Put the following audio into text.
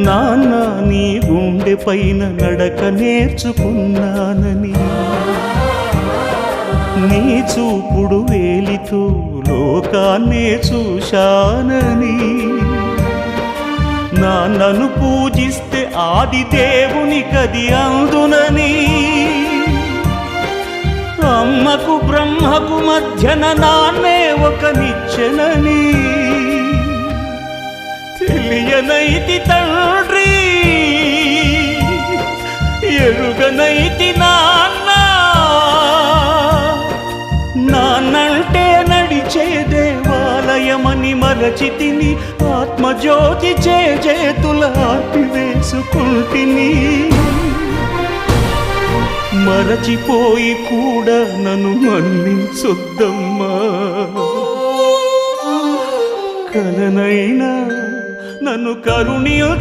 నాన్న నీ గుండె పైన నడక నేర్చుకున్నానని, నీ చూపుడు వేలితో లోకాన్నే చూశానని, నాన్నను పూజిస్తే ఆది దేవుని కది అందునని, అమ్మకు బ్రహ్మకు మధ్యన నాన్నే ఒక నిచ్చెనని తెలియనైతి తండ్రి, ఎరుగనైతి నాన్న. నాన్నంటే నడిచే దేవాలయమని మరచితిని, ఆత్మజ్యోతి చేతుల ఆర్పివేసుకుంటిని. మరచిపోయి కూడా నన్ను మన్నించొద్దమ్మా, కలనైనా నన్ను కరుణించు.